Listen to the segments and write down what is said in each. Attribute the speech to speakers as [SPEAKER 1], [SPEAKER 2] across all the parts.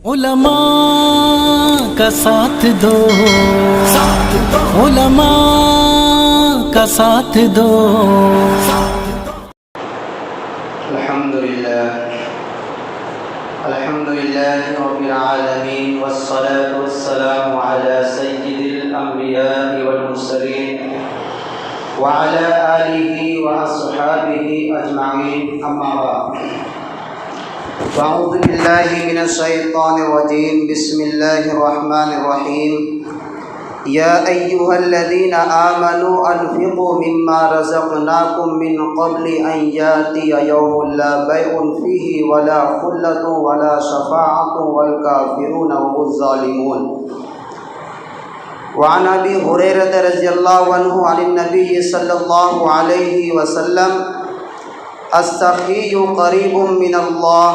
[SPEAKER 1] علماء کا ساتھ دو، علماء کا ساتھ دو۔
[SPEAKER 2] الحمدللہ رب العالمین والصلاة والسلام علی سید الانبیاء والمرسلین وعلی آلہ واصحابہ اجمعین، اما بعد۔ اعوذ باللہ من الشیطان الرجیم، بسم اللہ الرحمن الرحیم۔ یا ایہا الذین آمنوا انفقوا مما رزقناکم من قبل ان یاتی یوم لا بیع فیہ ولا خلۃ ولا شفاعۃ والکافرون هم الظالمون۔ وعن ابی ہریرہ رضی اللہ عنہ عن النبی صلی اللہ علیہ وسلم السخی قریب من اللہ،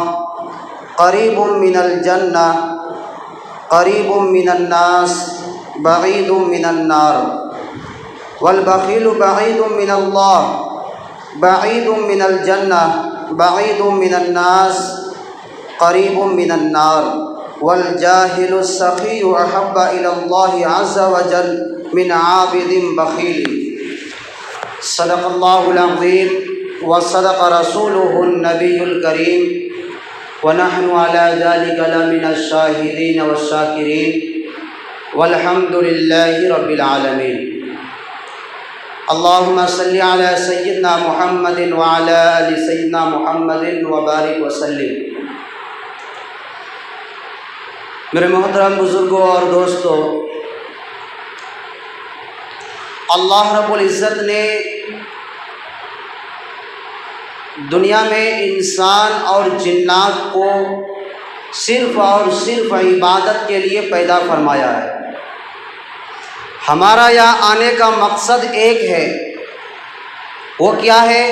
[SPEAKER 2] قریب من الجنہ، قریب من الناس، بعید من النار، والبخیل بعید من اللہ، بعید من الجنہ، بعید من الناس، قریب من النار، والجاہل السخی احب الی اللہ عز وجل من عابد بخیل۔ صدق اللہ العظیم وصدق رسولہ النبی الکریم، ونحن علی ذلک لمن الشاہدین والشاکرین، والحمد للہ رب العالمین۔ اللہم صلی علی سیدنا محمد وعلی آل سیدنا محمد وبارک وسلم۔ میرے محترم بزرگوں اور دوستوں، اللہ رب العزت نے دنیا میں انسان اور جنات کو صرف اور صرف عبادت کے لیے پیدا فرمایا ہے۔ ہمارا یہاں آنے کا مقصد ایک ہے، وہ کیا ہے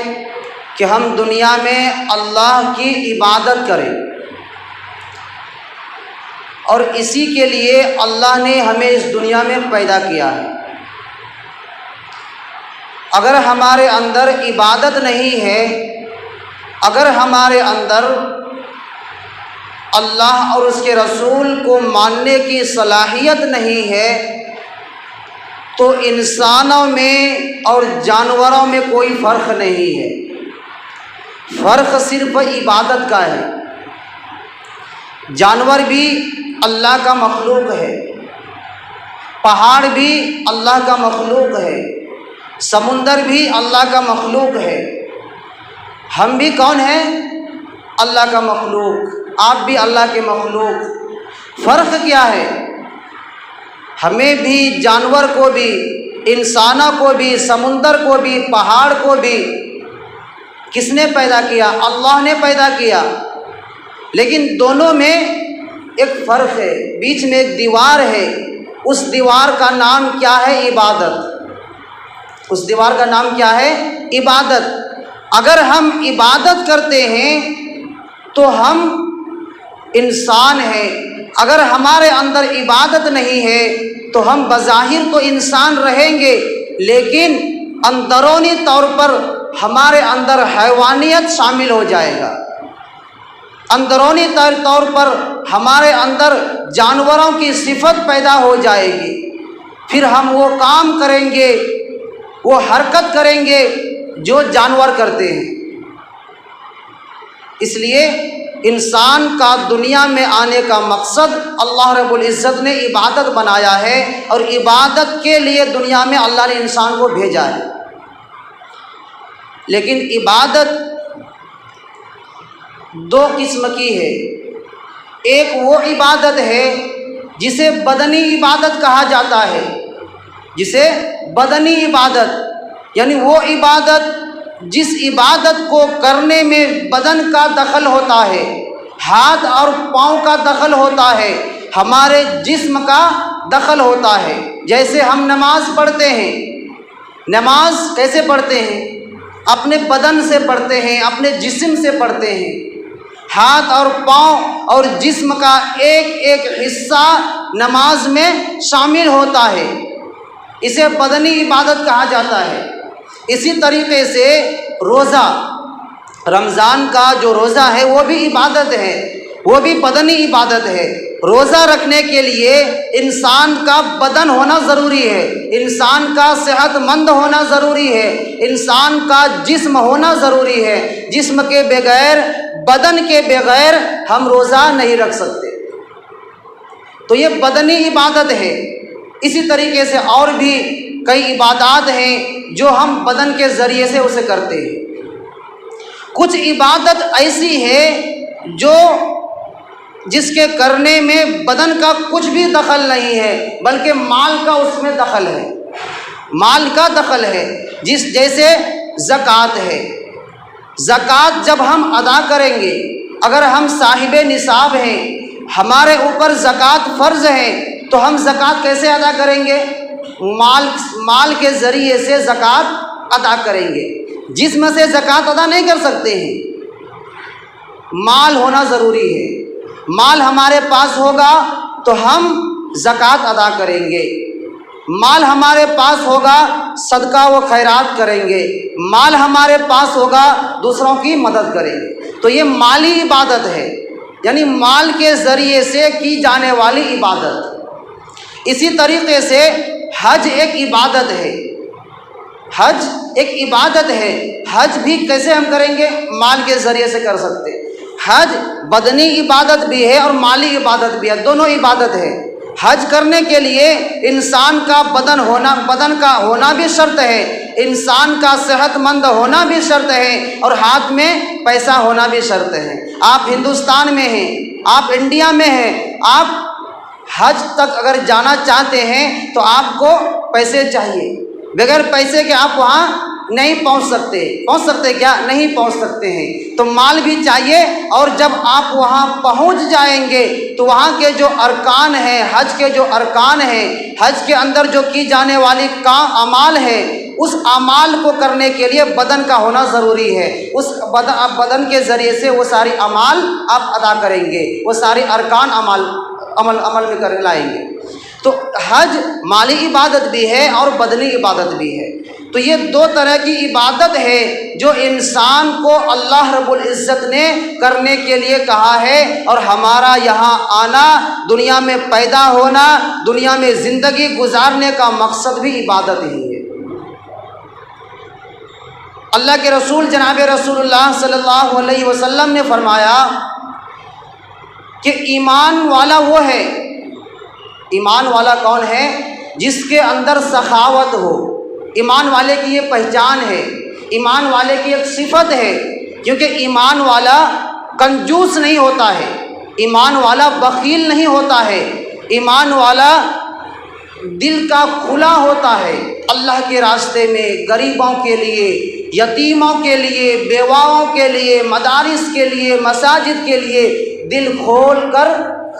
[SPEAKER 2] کہ ہم دنیا میں اللہ کی عبادت کریں، اور اسی کے لیے اللہ نے ہمیں اس دنیا میں پیدا کیا ہے۔ اگر ہمارے اندر عبادت نہیں ہے، اگر ہمارے اندر اللہ اور اس کے رسول کو ماننے کی صلاحیت نہیں ہے، تو انسانوں میں اور جانوروں میں کوئی فرق نہیں ہے۔ فرق صرف عبادت کا ہے۔ جانور بھی اللہ کا مخلوق ہے، پہاڑ بھی اللہ کا مخلوق ہے، سمندر بھی اللہ کا مخلوق ہے۔ ہم بھی کون ہیں؟ اللہ کا مخلوق، آپ بھی اللہ کے مخلوق۔ فرق کیا ہے؟ ہمیں بھی، جانور کو بھی، انسانوں کو بھی، سمندر کو بھی، پہاڑ کو بھی کس نے پیدا کیا؟ اللہ نے پیدا کیا۔ لیکن دونوں میں ایک فرق ہے، بیچ میں ایک دیوار ہے۔ اس دیوار کا نام کیا ہے؟ عبادت۔ اس دیوار کا نام کیا ہے؟ عبادت۔ اگر ہم عبادت کرتے ہیں تو ہم انسان ہیں، اگر ہمارے اندر عبادت نہیں ہے تو ہم بظاہر تو انسان رہیں گے، لیکن اندرونی طور پر ہمارے اندر حیوانیت شامل ہو جائے گا۔ اندرونی طور پر ہمارے اندر جانوروں کی صفت پیدا ہو جائے گی۔ پھر ہم وہ کام کریں گے، وہ حرکت کریں گے جو جانور کرتے ہیں۔ اس لیے انسان کا دنیا میں آنے کا مقصد اللہ رب العزت نے عبادت بنایا ہے، اور عبادت کے لیے دنیا میں اللہ نے انسان کو بھیجا ہے۔ لیکن عبادت دو قسم کی ہے۔ ایک وہ عبادت ہے جسے بدنی عبادت کہا جاتا ہے، جسے بدنی عبادت، یعنی وہ عبادت جس عبادت کو کرنے میں بدن کا دخل ہوتا ہے، ہاتھ اور پاؤں کا دخل ہوتا ہے، ہمارے جسم کا دخل ہوتا ہے۔ جیسے ہم نماز پڑھتے ہیں، نماز کیسے پڑھتے ہیں؟ اپنے بدن سے پڑھتے ہیں، اپنے جسم سے پڑھتے ہیں۔ ہاتھ اور پاؤں اور جسم کا ایک ایک حصہ نماز میں شامل ہوتا ہے، اسے بدنی عبادت کہا جاتا ہے۔ اسی طریقے سے روزہ، رمضان کا جو روزہ ہے وہ بھی عبادت ہے۔ وہ بھی بدنی عبادت ہے۔ روزہ رکھنے کے لیے انسان کا بدن ہونا ضروری ہے، انسان کا صحت مند ہونا ضروری ہے، انسان کا جسم ہونا ضروری ہے۔ جسم کے بغیر، بدن کے بغیر ہم روزہ نہیں رکھ سکتے، تو یہ بدنی عبادت ہے۔ اسی طریقے سے اور بھی کئی عبادات ہیں جو ہم بدن کے ذریعے سے اسے کرتے ہیں۔ کچھ عبادت ایسی ہے جو جس کے کرنے میں بدن کا کچھ بھی دخل نہیں ہے، بلکہ مال کا اس میں دخل ہے، مال کا دخل ہے۔ جیسے زکوٰۃ ہے، زکوٰۃ جب ہم ادا کریں گے، اگر ہم صاحب نصاب ہیں، ہمارے اوپر زکوٰۃ فرض ہے، تو ہم زکوٰۃ کیسے ادا کریں گے؟ مال کے ذریعے سے زکوٰۃ ادا کریں گے۔ جسم سے زکوٰۃ ادا نہیں کر سکتے ہیں، مال ہونا ضروری ہے۔ مال ہمارے پاس ہوگا تو ہم زکوٰۃ ادا کریں گے، مال ہمارے پاس ہوگا صدقہ و خیرات کریں گے، مال ہمارے پاس ہوگا دوسروں کی مدد کریں گے۔ تو یہ مالی عبادت ہے، یعنی مال کے ذریعے سے کی جانے والی عبادت۔ اسی طریقے سے حج ایک عبادت ہے، حج ایک عبادت ہے۔ حج بھی کیسے ہم کریں گے؟ مال کے ذریعے سے کر سکتے ہیں۔ حج بدنی عبادت بھی ہے اور مالی عبادت بھی ہے، دونوں عبادت ہے۔ حج کرنے کے لیے انسان کا بدن کا ہونا بھی شرط ہے، انسان کا صحت مند ہونا بھی شرط ہے، اور ہاتھ میں پیسہ ہونا بھی شرط ہے۔ آپ ہندوستان میں ہیں، آپ انڈیا میں ہیں، آپ حج تک اگر جانا چاہتے ہیں تو آپ کو پیسے چاہیے، بغیر پیسے کے آپ وہاں نہیں پہنچ سکتے کیا؟ نہیں پہنچ سکتے ہیں۔ تو مال بھی چاہیے، اور جب آپ وہاں پہنچ جائیں گے تو وہاں کے جو ارکان ہیں، حج کے جو ارکان ہیں، حج کے اندر جو کی جانے والی اعمال ہے، اس اعمال کو کرنے کے لیے بدن کا ہونا ضروری ہے۔ اس بدن کے ذریعے سے وہ ساری اعمال آپ ادا کریں گے، وہ سارے ارکان عمل میں کر لائیں گے۔ تو حج مالی عبادت بھی ہے اور بدنی عبادت بھی ہے۔ تو یہ دو طرح کی عبادت ہے جو انسان کو اللہ رب العزت نے کرنے کے لیے کہا ہے، اور ہمارا یہاں آنا، دنیا میں پیدا ہونا، دنیا میں زندگی گزارنے کا مقصد بھی عبادت ہی ہے۔ اللہ کے رسول جناب رسول اللہ صلی اللہ علیہ وسلم نے فرمایا کہ ایمان والا وہ ہے، ایمان والا کون ہے؟ جس کے اندر سخاوت ہو۔ ایمان والے کی یہ پہچان ہے، ایمان والے کی ایک صفت ہے، کیونکہ ایمان والا کنجوس نہیں ہوتا ہے، ایمان والا بخیل نہیں ہوتا ہے، ایمان والا دل کا کھلا ہوتا ہے، اللہ کے راستے میں غریبوں کے لیے، یتیموں کے لیے، بیواؤں کے لیے، مدارس کے لیے، مساجد کے لیے دل کھول کر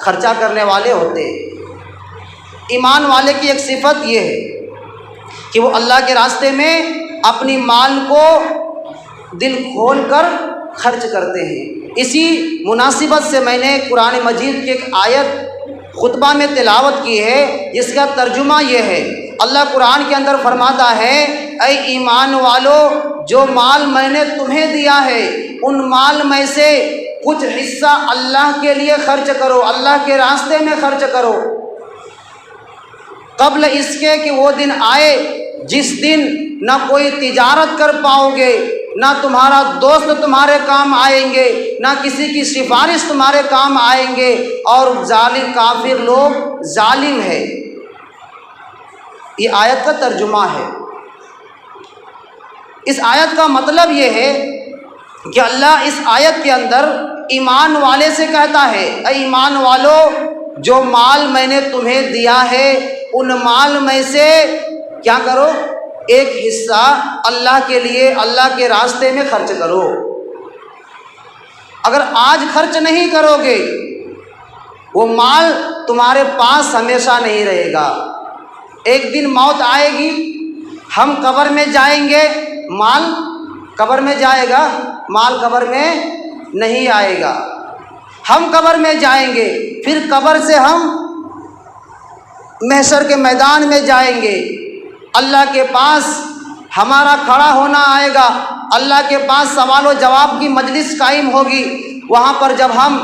[SPEAKER 2] خرچہ کرنے والے ہوتے ہیں۔ ایمان والے کی ایک صفت یہ ہے کہ وہ اللہ کے راستے میں اپنی مال کو دل کھول کر خرچ کرتے ہیں۔ اسی مناسبت سے میں نے قرآن مجید کی ایک آیت خطبہ میں تلاوت کی ہے، جس کا ترجمہ یہ ہے۔ اللہ قرآن کے اندر فرماتا ہے، اے ایمان والو، جو مال میں نے تمہیں دیا ہے ان مال میں سے کچھ حصہ اللہ کے لیے خرچ کرو، اللہ کے راستے میں خرچ کرو، قبل اس کے کہ وہ دن آئے جس دن نہ کوئی تجارت کر پاؤ گے، نہ تمہارا دوست تمہارے کام آئیں گے، نہ کسی کی سفارش تمہارے کام آئیں گے، اور ظالم کافر لوگ ظالم ہے۔ یہ آیت کا ترجمہ ہے۔ اس آیت کا مطلب یہ ہے کہ اللہ اس آیت کے اندر ایمان والے سے کہتا ہے، اے ایمان والو، جو مال میں نے تمہیں دیا ہے ان مال میں سے کیا کرو؟ ایک حصہ اللہ کے لیے، اللہ کے راستے میں خرچ کرو۔ اگر آج خرچ نہیں کرو گے، وہ مال تمہارے پاس ہمیشہ نہیں رہے گا۔ ایک دن موت آئے گی، ہم قبر میں جائیں گے، مال قبر میں جائے گا، مال قبر میں نہیں آئے گا۔ ہم قبر میں جائیں گے، پھر قبر سے ہم محشر کے میدان میں جائیں گے، اللہ کے پاس ہمارا کھڑا ہونا آئے گا، اللہ کے پاس سوال و جواب کی مجلس قائم ہوگی۔ وہاں پر جب ہم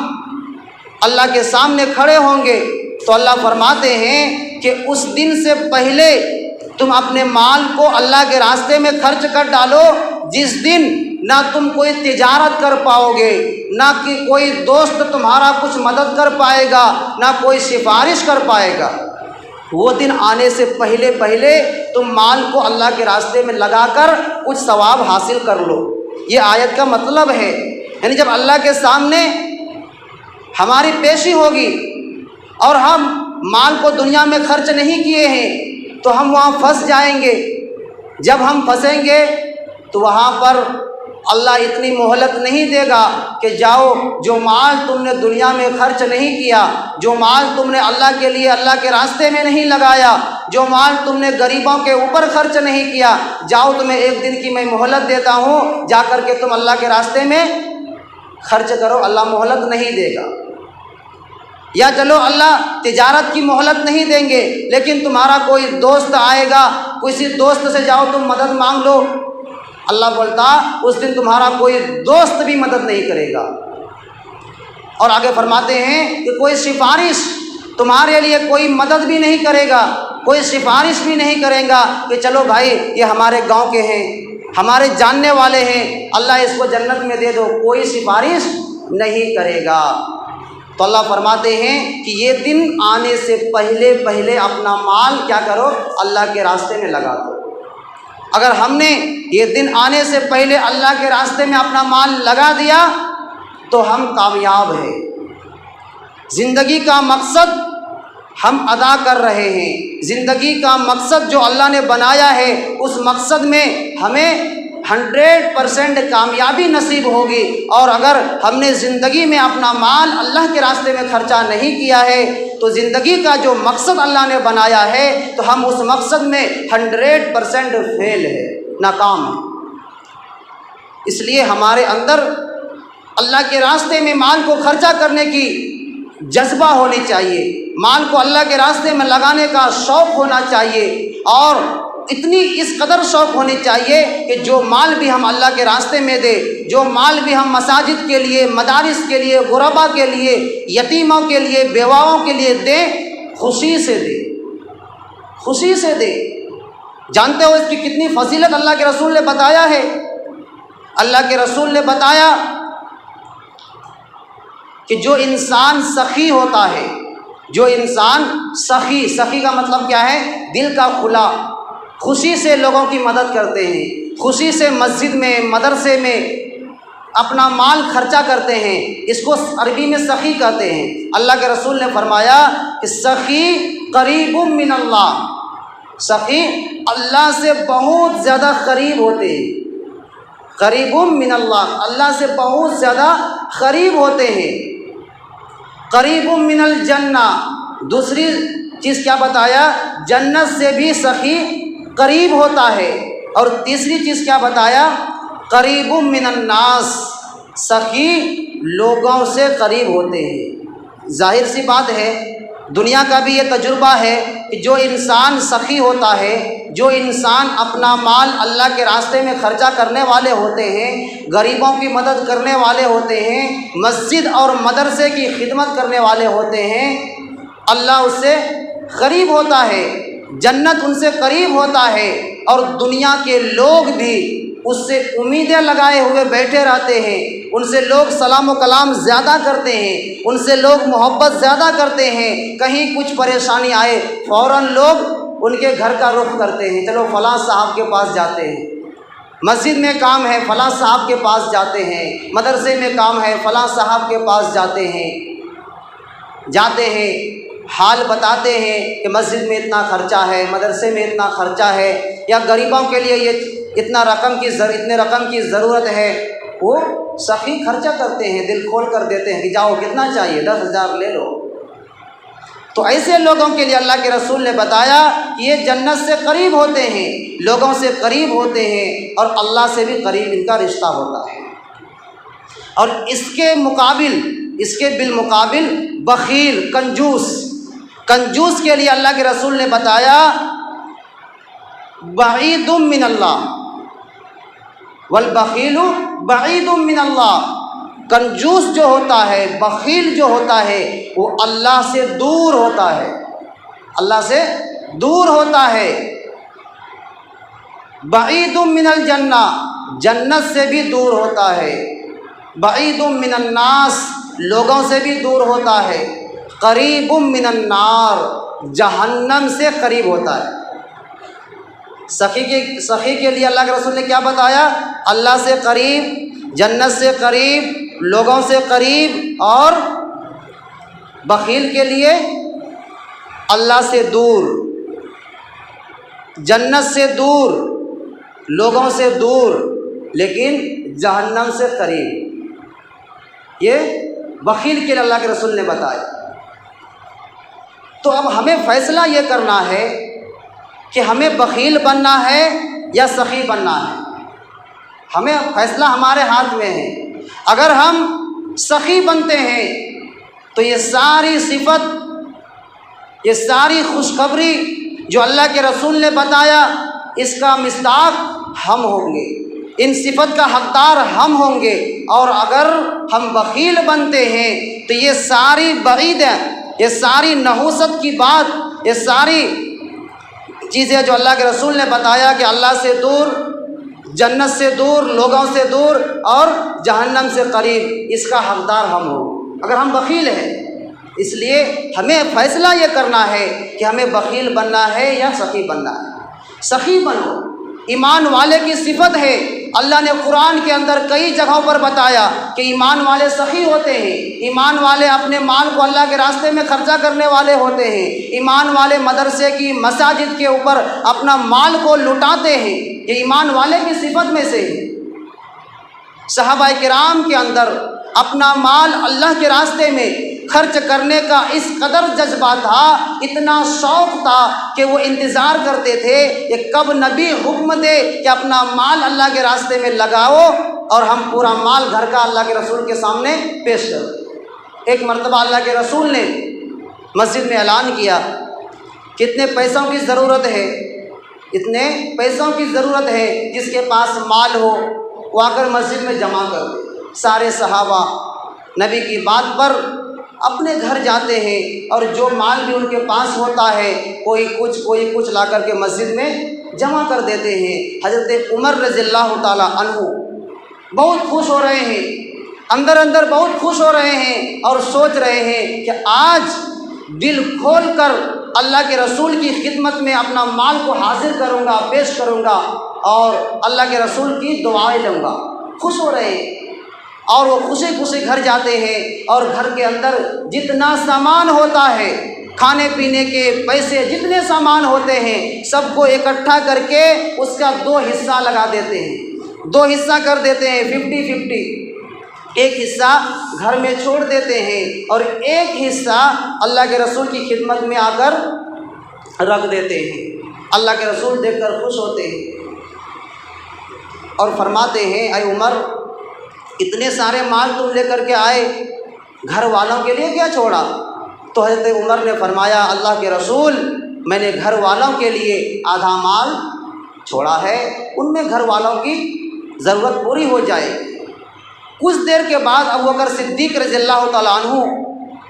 [SPEAKER 2] اللہ کے سامنے کھڑے ہوں گے تو اللہ فرماتے ہیں کہ اس دن سے پہلے تم اپنے مال کو اللہ کے راستے میں خرچ کر ڈالو جس دن نہ تم کوئی تجارت کر پاؤ گے، نہ کہ کوئی دوست تمہارا کچھ مدد کر پائے گا، نہ کوئی سفارش کر پائے گا۔ وہ دن آنے سے پہلے پہلے تم مال کو اللہ کے راستے میں لگا کر کچھ ثواب حاصل کر لو۔ یہ آیت کا مطلب ہے، یعنی جب اللہ کے سامنے ہماری پیشی ہوگی اور ہم مال کو دنیا میں خرچ نہیں کیے ہیں تو ہم وہاں پھنس جائیں گے۔ جب ہم پھنسیں گے تو وہاں پر اللہ اتنی مہلت نہیں دے گا کہ جاؤ، جو مال تم نے دنیا میں خرچ نہیں کیا، جو مال تم نے اللہ کے لیے اللہ کے راستے میں نہیں لگایا، جو مال تم نے غریبوں کے اوپر خرچ نہیں کیا، جاؤ تمہیں ایک دن کی میں مہلت دیتا ہوں، جا کر کے تم اللہ کے راستے میں خرچ کرو۔ اللہ مہلت نہیں دے گا۔ یا چلو اللہ تجارت کی مہلت نہیں دیں گے، لیکن تمہارا کوئی دوست آئے گا، کسی دوست سے جاؤ تم مدد مانگ لو، اللہ بولتا اس دن تمہارا کوئی دوست بھی مدد نہیں کرے گا۔ اور آگے فرماتے ہیں کہ کوئی سفارش تمہارے لیے کوئی مدد بھی نہیں کرے گا، کوئی سفارش بھی نہیں کرے گا کہ چلو بھائی یہ ہمارے گاؤں کے ہیں، ہمارے جاننے والے ہیں، اللہ اس کو جنت میں دے دو، کوئی سفارش نہیں کرے گا۔ تو اللہ فرماتے ہیں کہ یہ دن آنے سے پہلے پہلے اپنا مال کیا کرو، اللہ کے راستے میں لگا دو۔ اگر ہم نے یہ دن آنے سے پہلے اللہ کے راستے میں اپنا مال لگا دیا تو ہم کامیاب ہیں۔ زندگی کا مقصد ہم ادا کر رہے ہیں، زندگی کا مقصد جو اللہ نے بنایا ہے اس مقصد میں ہمیں 100% کامیابی نصیب ہوگی۔ اور اگر ہم نے زندگی میں اپنا مال اللہ کے راستے میں خرچہ نہیں کیا ہے تو زندگی کا جو مقصد اللہ نے بنایا ہے تو ہم اس مقصد میں 100% فیل ہے، ناکام ہے۔ اس لیے ہمارے اندر اللہ کے راستے میں مال کو خرچہ کرنے کی جذبہ ہونی چاہیے، مال کو اللہ کے راستے میں لگانے کا شوق ہونا چاہیے، اور اتنی اس قدر شوق ہونی چاہیے کہ جو مال بھی ہم اللہ کے راستے میں دیں، جو مال بھی ہم مساجد کے لیے، مدارس کے لیے، غربا کے لیے، یتیموں کے لیے، بیواؤں کے لیے دیں، خوشی سے دیں، خوشی سے دیں۔ جانتے ہو اس کی کتنی فضیلت اللہ کے رسول نے بتایا ہے؟ اللہ کے رسول نے بتایا کہ جو انسان سخی ہوتا ہے، جو انسان سخی کا مطلب کیا ہے؟ دل کا کھلا، خوشی سے لوگوں کی مدد کرتے ہیں، خوشی سے مسجد میں، مدرسے میں اپنا مال خرچہ کرتے ہیں، اس کو عربی میں سخی کہتے ہیں۔ اللہ کے رسول نے فرمایا کہ سخی قریب من اللہ، سخی اللہ سے بہت زیادہ قریب ہوتے ہیں، قریب من اللہ، اللہ سے بہت زیادہ قریب ہوتے ہیں۔ قریب من الجنہ، دوسری چیز کیا بتایا؟ جنت سے بھی سخی قریب ہوتا ہے۔ اور تیسری چیز کیا بتایا؟ قریب من الناس، سخی لوگوں سے قریب ہوتے ہیں۔ ظاہر سی بات ہے، دنیا کا بھی یہ تجربہ ہے کہ جو انسان سخی ہوتا ہے، جو انسان اپنا مال اللہ کے راستے میں خرچہ کرنے والے ہوتے ہیں، غریبوں کی مدد کرنے والے ہوتے ہیں، مسجد اور مدرسے کی خدمت کرنے والے ہوتے ہیں، اللہ اس سے قریب ہوتا ہے، جنت ان سے قریب ہوتا ہے، اور دنیا کے لوگ بھی اس سے امیدیں لگائے ہوئے بیٹھے رہتے ہیں، ان سے لوگ سلام و کلام زیادہ کرتے ہیں، ان سے لوگ محبت زیادہ کرتے ہیں، کہیں کچھ پریشانی آئے فوراً لوگ ان کے گھر کا رخ کرتے ہیں، چلو فلاں صاحب کے پاس جاتے ہیں، مسجد میں کام ہے فلاں صاحب کے پاس جاتے ہیں، مدرسے میں کام ہے فلاں صاحب کے پاس جاتے ہیں، حال بتاتے ہیں کہ مسجد میں اتنا خرچہ ہے، مدرسے میں اتنا خرچہ ہے، یا غریبوں کے لیے یہ اتنے رقم کی ضرورت ہے، وہ سخی خرچہ کرتے ہیں، دل کھول کر دیتے ہیں کہ جاؤ کتنا چاہیے، 10,000 لے لو۔ تو ایسے لوگوں کے لیے اللہ کے رسول نے بتایا کہ یہ جنت سے قریب ہوتے ہیں، لوگوں سے قریب ہوتے ہیں، اور اللہ سے بھی قریب ان کا رشتہ ہوتا ہے۔ اور اس کے بالمقابل بخیل، کنجوس کے لیے اللہ کے رسول نے بتایا بعید من اللہ، والبخیل بعید من اللہ، کنجوس جو ہوتا ہے، بخیل جو ہوتا ہے، وہ اللہ سے دور ہوتا ہے، اللہ سے دور ہوتا ہے۔ بعید من الجنہ، جنت سے بھی دور ہوتا ہے۔ بعید من الناس، لوگوں سے بھی دور ہوتا ہے۔ قریب من النار، جہنم سے قریب ہوتا ہے۔ سخی کے لیے اللہ کے رسول نے کیا بتایا؟ اللہ سے قریب، جنت سے قریب، لوگوں سے قریب، اور بخیل کے لیے اللہ سے دور، جنت سے دور، لوگوں سے دور، لیکن جہنم سے قریب۔ یہ بخیل کے لیے اللہ کے رسول نے بتایا۔ تو اب ہمیں فیصلہ یہ کرنا ہے کہ ہمیں بخیل بننا ہے یا سخی بننا ہے۔ ہمیں فیصلہ ہمارے ہاتھ میں ہے۔ اگر ہم سخی بنتے ہیں تو یہ ساری صفت، یہ ساری خوشخبری جو اللہ کے رسول نے بتایا، اس کا مصداق ہم ہوں گے، ان صفت کا حقدار ہم ہوں گے۔ اور اگر ہم بخیل بنتے ہیں تو یہ ساری بعید ہے، یہ ساری نحوست کی بات، یہ ساری چیزیں جو اللہ کے رسول نے بتایا کہ اللہ سے دور، جنت سے دور، لوگوں سے دور، اور جہنم سے قریب، اس کا حقدار ہم ہوں اگر ہم بخیل ہیں۔ اس لیے ہمیں فیصلہ یہ کرنا ہے کہ ہمیں بخیل بننا ہے یا سخی بننا ہے۔ سخی بنو، ایمان والے کی صفت ہے۔ اللہ نے قرآن کے اندر کئی جگہوں پر بتایا کہ ایمان والے سخی ہوتے ہیں، ایمان والے اپنے مال کو اللہ کے راستے میں خرچہ کرنے والے ہوتے ہیں، ایمان والے مدرسے کی، مساجد کے اوپر اپنا مال کو لٹاتے ہیں۔ یہ ایمان والے کی صفت میں سے ہے۔ صحابہ کرام کے اندر اپنا مال اللہ کے راستے میں خرچ کرنے کا اس قدر جذبہ تھا، اتنا شوق تھا کہ وہ انتظار کرتے تھے کہ کب نبی حکم دے کہ اپنا مال اللہ کے راستے میں لگاؤ اور ہم پورا مال گھر کا اللہ کے رسول کے سامنے پیش کرو۔ ایک مرتبہ اللہ کے رسول نے مسجد میں اعلان کیا، کتنے پیسوں کی ضرورت ہے؟ اتنے پیسوں کی ضرورت ہے، جس کے پاس مال ہو وہ آ کر مسجد میں جمع کر دے۔ سارے صحابہ نبی کی بات پر اپنے گھر جاتے ہیں، اور جو مال بھی ان کے پاس ہوتا ہے کوئی کچھ لا کر کے مسجد میں جمع کر دیتے ہیں۔ حضرت عمر رضی اللہ تعالی عنہ بہت خوش ہو رہے ہیں، اندر اندر بہت خوش ہو رہے ہیں، اور سوچ رہے ہیں کہ آج دل کھول کر اللہ کے رسول کی خدمت میں اپنا مال کو حاضر کروں گا، پیش کروں گا، اور اللہ کے رسول کی دعائیں لوں گا۔ خوش ہو رہے ہیں، اور وہ خوشی خوشی گھر جاتے ہیں، اور گھر کے اندر جتنا سامان ہوتا ہے، کھانے پینے کے پیسے جتنے سامان ہوتے ہیں، سب کو اکٹھا کر کے اس کا 2 حصہ لگا دیتے ہیں، 2 حصہ کر دیتے ہیں، 50-50۔ ایک حصہ گھر میں چھوڑ دیتے ہیں، اور ایک حصہ اللہ کے رسول کی خدمت میں آ کر رکھ دیتے ہیں۔ اللہ کے رسول دیکھ کر خوش ہوتے ہیں اور فرماتے ہیں، اے عمر، اتنے سارے مال تم لے کر کے آئے، گھر والوں کے لیے کیا چھوڑا؟ تو حضرت عمر نے فرمایا، اللہ کے رسول، میں نے گھر والوں کے لیے آدھا مال چھوڑا ہے، ان میں گھر والوں کی ضرورت پوری ہو جائے۔ کچھ دیر کے بعد ابوبکر صدیق رضی اللہ تعالیٰ عنہ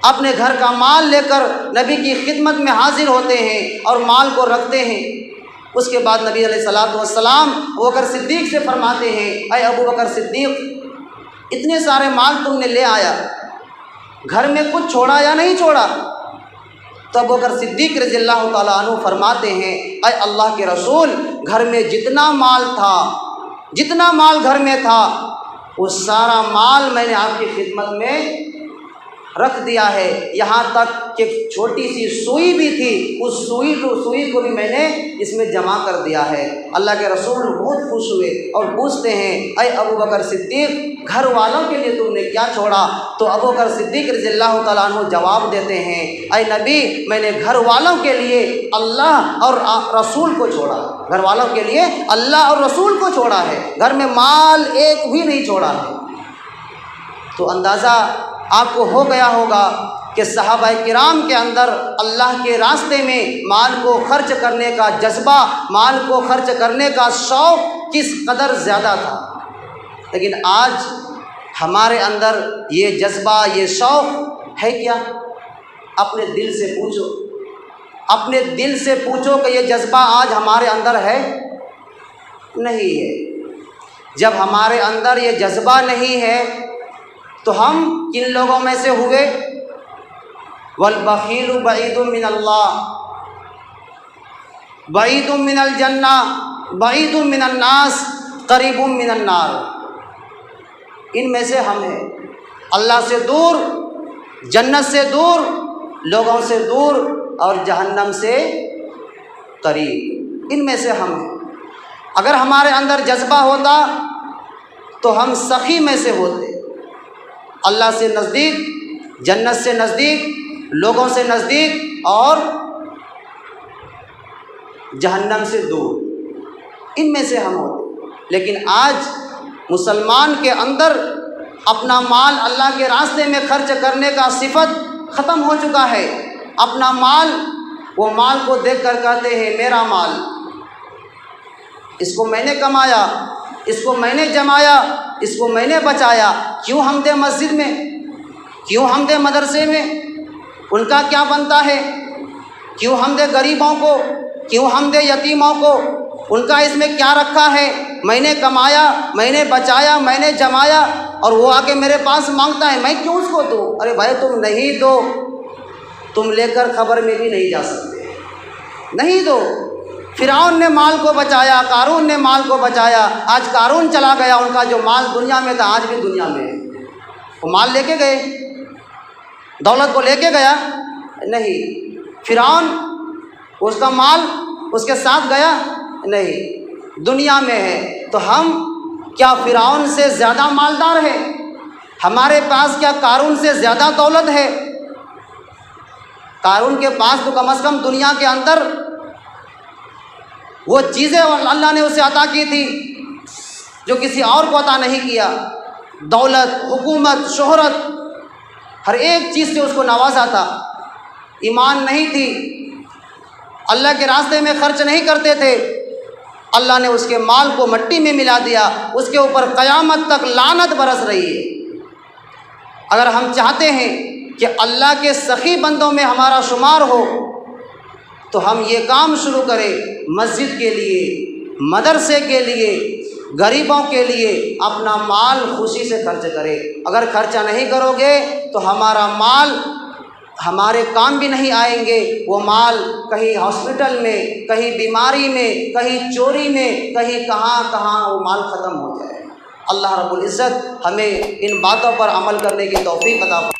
[SPEAKER 2] اپنے گھر کا مال لے کر نبی کی خدمت میں حاضر ہوتے ہیں اور مال کو رکھتے ہیں۔ اس کے بعد نبی علیہ الصلوۃ والسلام ابوبکر صدیق سے فرماتے ہیں، اے ابوبکر صدیق، اتنے سارے مال تم نے لے آیا، گھر میں کچھ چھوڑا یا نہیں چھوڑا؟ تو ابوبکر صدیق رضی اللہ تعالیٰ عنہ فرماتے ہیں، اے اللہ کے رسول، گھر میں جتنا مال تھا، جتنا مال گھر میں تھا، وہ سارا مال میں نے آپ کی خدمت میں رکھ دیا ہے، یہاں تک کہ چھوٹی سی سوئی بھی تھی، اس سوئی کو بھی میں نے اس میں جمع کر دیا ہے۔ اللہ کے رسول بہت خوش ہوئے اور پوچھتے ہیں، اے ابوبکر صدیق، گھر والوں کے لیے تم نے کیا چھوڑا؟ تو ابوبکر صدیق رضی اللہ تعالیٰ عنہ جواب دیتے ہیں، اے نبی، میں نے گھر والوں کے لیے اللہ اور رسول کو چھوڑا، گھر والوں کے لیے اللہ اور رسول کو چھوڑا ہے، گھر میں مال ایک بھی نہیں چھوڑا ہے۔ تو اندازہ آپ کو ہو گیا ہوگا کہ صحابہ کرام کے اندر اللہ کے راستے میں مال کو خرچ کرنے کا جذبہ، مال کو خرچ کرنے کا شوق کس قدر زیادہ تھا۔ لیکن آج ہمارے اندر یہ جذبہ، یہ شوق ہے کیا؟ اپنے دل سے پوچھو، اپنے دل سے پوچھو کہ یہ جذبہ آج ہمارے اندر ہے؟ نہیں ہے۔ جب ہمارے اندر یہ جذبہ نہیں ہے تو ہم کن لوگوں میں سے ہوئے؟ والبخیل بعید من اللہ، بعید من الجنہ، بعید من الناس، قریب من النار۔ ان میں سے ہم ہیں، اللہ سے دور، جنت سے دور، لوگوں سے دور اور جہنم سے قریب، ان میں سے ہم ہیں۔ اگر ہمارے اندر جذبہ ہوتا تو ہم سخی میں سے ہوتے، اللہ سے نزدیک، جنت سے نزدیک، لوگوں سے نزدیک اور جہنم سے دور، ان میں سے ہم ہوتے۔ لیکن آج مسلمان کے اندر اپنا مال اللہ کے راستے میں خرچ کرنے کا صفت ختم ہو چکا ہے۔ اپنا مال، وہ مال کو دیکھ کر کہتے ہیں میرا مال، اس کو میں نے کمایا، اس کو میں نے جمایا، اس کو میں نے بچایا، کیوں ہم دے مسجد میں، کیوں ہم دے مدرسے میں، ان کا کیا بنتا ہے؟ کیوں ہم دے غریبوں کو، کیوں ہم دے یتیموں کو، ان کا اس میں کیا رکھا ہے؟ میں نے کمایا، میں نے بچایا، میں نے جمایا، اور وہ آ کے میرے پاس مانگتا ہے، میں کیوں اس کو دوں؟ ارے بھائی تم نہیں دو، تم لے کر قبر میں بھی نہیں جا سکتے، نہیں دو۔ فرعون نے مال کو بچایا، قارون نے مال کو بچایا، آج قارون چلا گیا، ان کا جو مال دنیا میں تھا آج بھی دنیا میں ہے۔ وہ مال لے کے گئے، دولت کو لے کے گیا؟ نہیں۔ فرعون، اس کا مال اس کے ساتھ گیا؟ نہیں، دنیا میں ہے۔ تو ہم کیا فرعون سے زیادہ مالدار ہیں؟ ہمارے پاس کیا قارون سے زیادہ دولت ہے؟ قارون کے پاس تو کم از کم دنیا کے اندر وہ چیزیں اللہ نے اسے عطا کی تھی جو کسی اور کو عطا نہیں کیا، دولت، حکومت، شہرت، ہر ایک چیز سے اس کو نوازا تھا۔ ایمان نہیں تھی، اللہ کے راستے میں خرچ نہیں کرتے تھے، اللہ نے اس کے مال کو مٹی میں ملا دیا، اس کے اوپر قیامت تک لعنت برس رہی ہے۔ اگر ہم چاہتے ہیں کہ اللہ کے سخی بندوں میں ہمارا شمار ہو تو ہم یہ کام شروع کریں، مسجد کے لیے، مدرسے کے لیے، غریبوں کے لیے اپنا مال خوشی سے خرچ کرے۔ اگر خرچہ نہیں کرو گے تو ہمارا مال ہمارے کام بھی نہیں آئیں گے، وہ مال کہیں ہاسپٹل میں، کہیں بیماری میں، کہیں چوری میں، کہیں کہاں کہاں وہ مال ختم ہو جائے۔ اللہ رب العزت ہمیں ان باتوں پر عمل کرنے کی توفیق عطا فرمائے۔